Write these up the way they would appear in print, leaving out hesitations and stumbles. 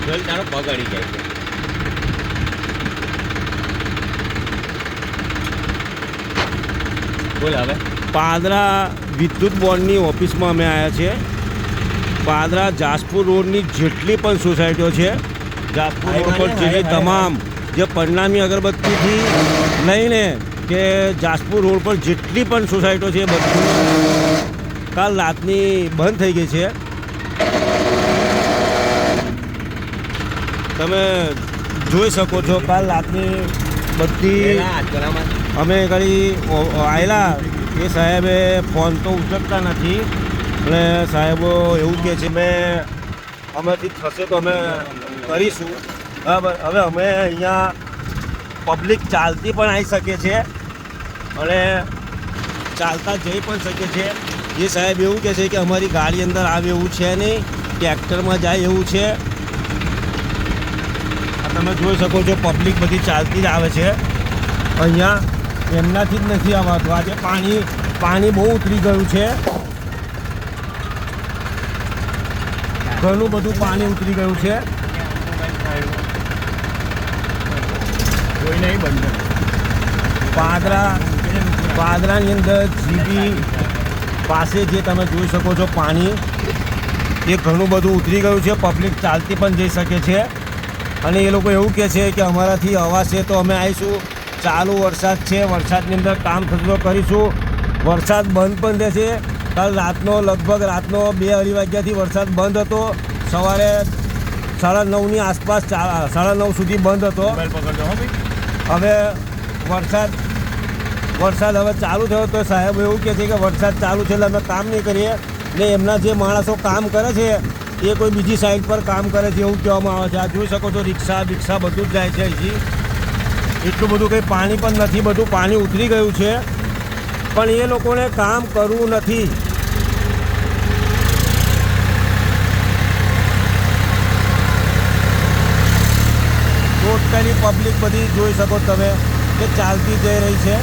જોઈ તારો પગ અડી જાય છે. બોલ હવે. પાદરા વિદ્યુત બોર્ડની ઓફિસમાં અમે આવ્યા છીએ. પાદરા જાસપુર રોડની જેટલી પણ સોસાયટીઓ છે, જાસપુર રોડ પર જેટલી તમામ જે પરિણામી અગરબત્તીથી લઈને કે જાસપુર રોડ પર જેટલી પણ સોસાયટીઓ છે બધી કાલ રાતની બંધ થઈ ગઈ છે. તમે જોઈ શકો છો કાલ રાતની બધી. અમે ઘડી આવેલા એ સાહેબે ફોન તો ઉચકતા નથી એટલે સાહેબો એવું કહે છે અમેથી થશે તો અમે કરીશું. બરાબર. હવે અમે અહીંયા પબ્લિક ચાલતી પણ આવી શકે છે અને ચાલતા જઈ પણ શકે છે. એ સાહેબ એવું કહે છે કે અમારી ગાડી અંદર આવે એવું છે નહીં, ટ્રેક્ટરમાં જાય એવું છે. તમે જોઈ શકો છો પબ્લિક બધી ચાલતી જ આવે છે અહીંયા, એમનાથી જ નથી આવતું. આજે પાણી બહુ ઉતરી ગયું છે, ઘણું બધું પાણી ઉતરી ગયું છે. પાદરાની અંદર જીબી પાસે જે તમે જોઈ શકો છો પાણી એ ઘણું બધું ઉતરી ગયું છે. પબ્લિક ચાલતી પણ જઈ શકે છે અને એ લોકો એવું કહે છે કે અમારાથી અવાશે તો અમે આવીશું. ચાલુ વરસાદ છે, વરસાદની અંદર કામ થતું તો કરીશું. વરસાદ બંધ પણ રહેશે. કાલ રાતનો લગભગ 2-2:30 વાગ્યાથી વરસાદ બંધ હતો. સવારે 9:30ની આસપાસ 9:30 સુધી બંધ હતો. હવે વરસાદ હવે ચાલુ થયો તો સાહેબ એવું કહે છે કે વરસાદ ચાલુ છે એટલે અમે કામ નહીં કરીએ ને એમના જે માણસો કામ કરે છે એ કોઈ બીજી સાઈડ પર કામ કરે છે એવું કહેવામાં આવે છે. આ જોઈ શકો છો રિક્ષા બધું જ જાય છે. અહીંથી એટલું બધું કંઈ પાણી પણ નથી, બધું પાણી ઉતરી ગયું છે પણ એ લોકોને કામ કરવું નથી. ટોટલી પબ્લિક બધી જોઈ શકો તમે કે ચાલતી જઈ રહી છે.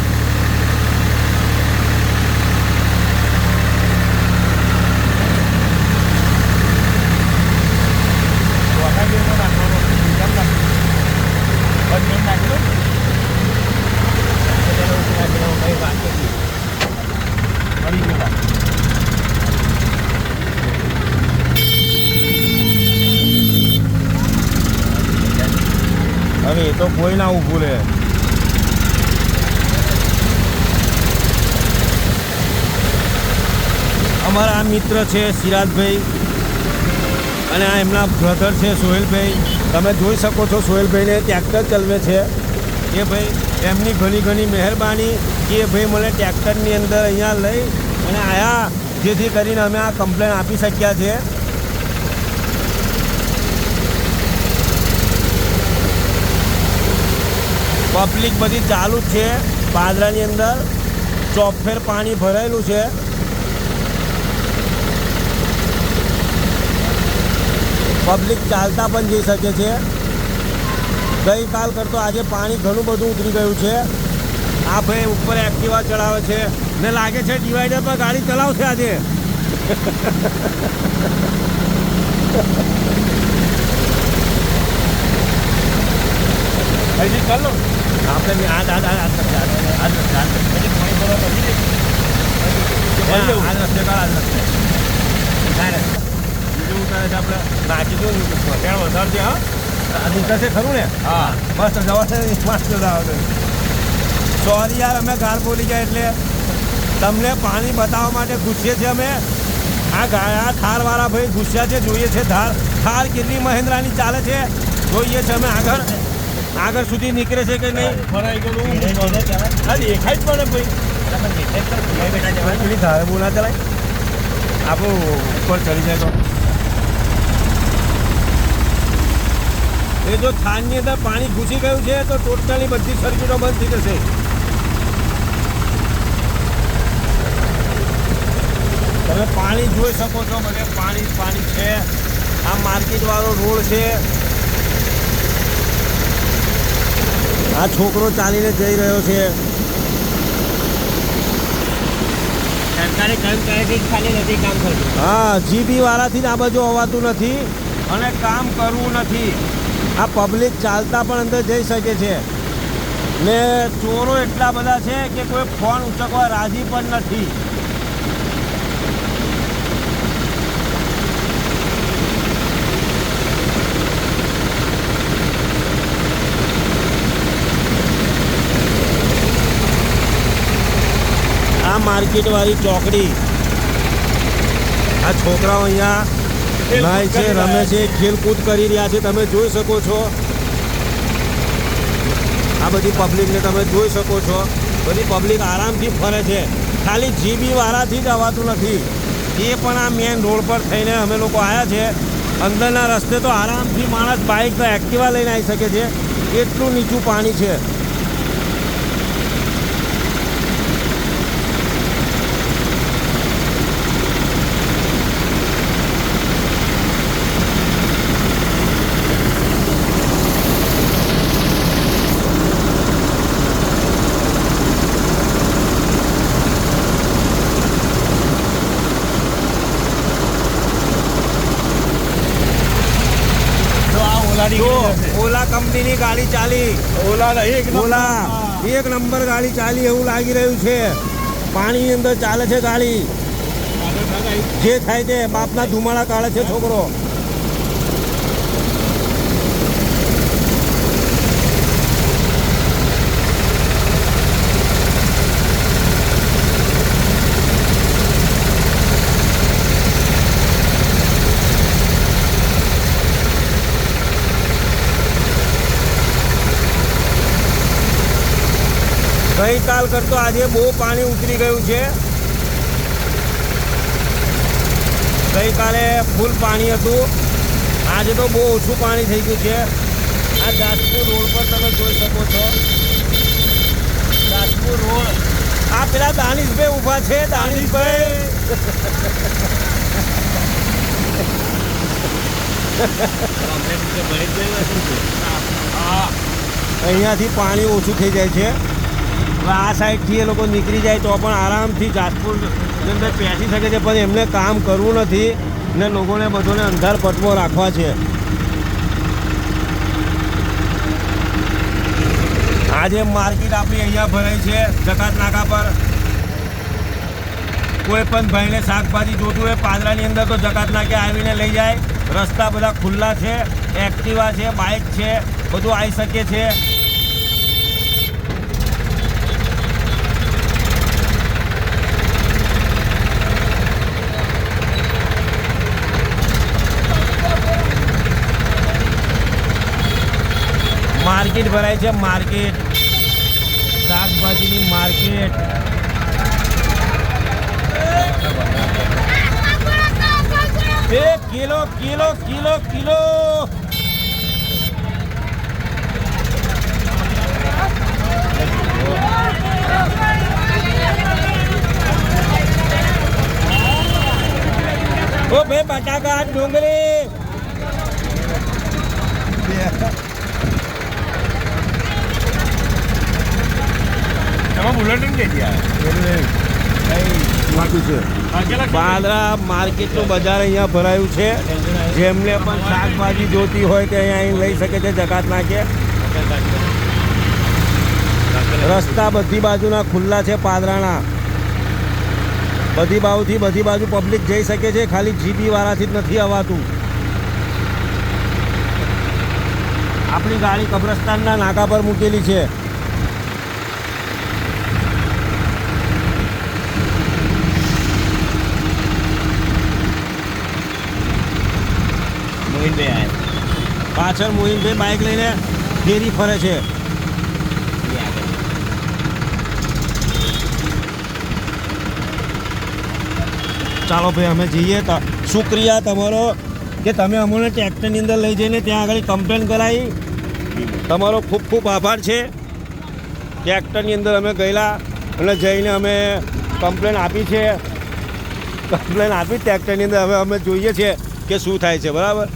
હવે એ તો કોઈ ના ઊભું રહે. અમારા આ મિત્ર છે સિરાજભાઈ અને આ એમના બ્રધર છે સોહેલભાઈ. તમે જોઈ શકો છો સોહેલભાઈને ટ્રેક્ટર ચલાવે છે. એ ભાઈ એમની ઘણી મહેરબાની કે ભાઈ મને ટ્રેક્ટરની અંદર અહીંયા લઈ અને આવ્યા જેથી કરીને અમે આ કમ્પ્લેન આપી શક્યા છે. પબ્લિક બધી ચાલુ જ છે. પાદરાની અંદર ચોફેર પાણી ભરાયેલું છે. પબ્લિક ચાલતા પણ જઈ શકે છે. ગઈકાલ કરતો આજે પાણી ઘણું બધું ઉતરી ગયું છે. આ ભાઈ ઉપર એક્ટિવા ચલાવે છે ને લાગે છે ડિવાઈડર પર ગાડી ચલાવશે આજે. હજી ચાલો આપણે આ રસ્તે બીજું કરે છે આપણે નાખીશું ત્યાં વધારશે. હા નીકળશે ખરું ને? હા મસ્ત જવાશે મસ્ત જવા. સોરી યાર અમે ગાળ બોલી ગયા એટલે તમને પાણી બતાવવા માટે ગુસ્સે છે અમે. આ થારવાળા ભાઈ ગુસ્સા છે. જોઈએ છે થાર કેટલી મહેન્દ્રાની ચાલે છે જોઈએ છે અમે. આગળ સુધી નીકળે છે કે નહીં ભરાઈ ગયેલું દેખાય જ પડે ભાઈ. પેલી ધારે બહુ ના ચલાય આપણું ઉપર ચડી જાય તો. એ જો થાનની અંદર પાણી ઘૂસી ગયું છે તો ટોટલી બધી સર્કિટો બંધ થઈ જશે. તમે પાણી જોઈ શકો છો બધે પાણી છે. આ માર્કેટવાળો રોડ છે. આ છોકરો ચાલીને જઈ રહ્યો છે. સરકારે કર્મચારીથી ખાલી નથી કામ કરતું. હા જીબી વાળાથી જ આ બાજુ અવાતું નથી. અને કામ કરવું નથી. આ પબ્લિક ચાલતા પણ અંદર જઈ શકે છે ને ચોરો એટલા બધા છે કે કોઈ ફોન ઉચકવા રાજી પણ નથી. આ માર્કેટવાળી ચોકડી, આ છોકરાઓ અહીંયા નાય છે, રમે છે, ખેલકૂદ કરી રહ્યા છે. તમે જોઈ શકો છો આ બધી પબ્લિકને તમે જોઈ શકો છો. બધી પબ્લિક આરામથી ફરે છે. ખાલી જીબી વાળાથી જ આવતું નથી. એ પણ આ મેન રોડ પર થઈને અમે લોકો આવ્યા છે. અંદરના રસ્તે તો આરામથી માણસ બાઇક તો એક્ટિવા લઈને આવી શકે છે, એટલું નીચું પાણી છે. ઓલા કંપનીની ગાડી ચાલી, ઓલા એક નંબર ગાડી ચાલી એવું લાગી રહ્યું છે. પાણીની અંદર ચાલે છે ગાડી. જે થાય તે બાપના ધુમાડા કાઢે છે છોકરો. ગઈકાલ કરતો આજે બહુ પાણી ઉતરી ગયું છે. ગઈકાલે ફૂલ પાણી હતું, આજે તો બહુ ઓછું પાણી થઈ ગયું છે. આ જાજપુર રોડ પર તમે જોઈ શકો છો. જાજપુર રોડ, આ પેલા દાનિશભાઈ ઊભા છે. દાનિશભાઈ અહીંયાથી પાણી ઓછું થઈ જાય છે. આ સાઈડથી એ લોકો નીકળી જાય તો પણ આરામથી જાજપુરની અંદર બેસી શકે છે. પણ એમને કામ કરવું નથી ને લોકોને બધાને અંધાર પટવો રાખવા છે. આજે માર્કેટ આપણી અહીંયા ભરાઈ છે જકાત નાકા પર. કોઈ પણ ભાઈને શાકભાજી જોતું હોય પાદરાની અંદર તો જકાત નાકે આવીને લઈ જાય. રસ્તા બધા ખુલ્લા છે, એક્ટિવા છે, બાઇક છે, બધું આવી શકે છે. માર્કેટ ભરાય છે, માર્કેટ, શાકભાજીની market. Kilo kilo kilo kilo ઓ ભાઈ બટાકા, ડુંગળી. પાદરા માર્કેટનું બજાર અહીંયા ભરાયું છે. જેમને પણ શાકભાજી જોતી હોય તે અહીંયા લઈ શકે છે જકાત નાકે. રસ્તા બધી બાજુના ખુલ્લા છે પાદરાના. બધી બાજુ પબ્લિક જઈ શકે છે. ખાલી જીબી વાળાથી જ નથી આવતું. આપણી ગાડી કબ્રસ્તાનના નાકા પર મૂકેલી છે. પાછળ મોહિનભાઈ બાઇક લઈને ફેરી ફરે છે. ચાલો ભાઈ અમે જઈએ. શુક્રિયા તમારો કે તમે અમને ટ્રેક્ટરની અંદર લઈ જઈને ત્યાં આગળ કમ્પ્લેન કરાવી. તમારો ખૂબ ખૂબ આભાર છે. ટ્રેક્ટરની અંદર અમે ગયેલા અને જઈને અમે કમ્પ્લેન આપી છે. ટ્રેક્ટરની અંદર હવે અમે જોઈએ છીએ કે શું થાય છે. બરાબર.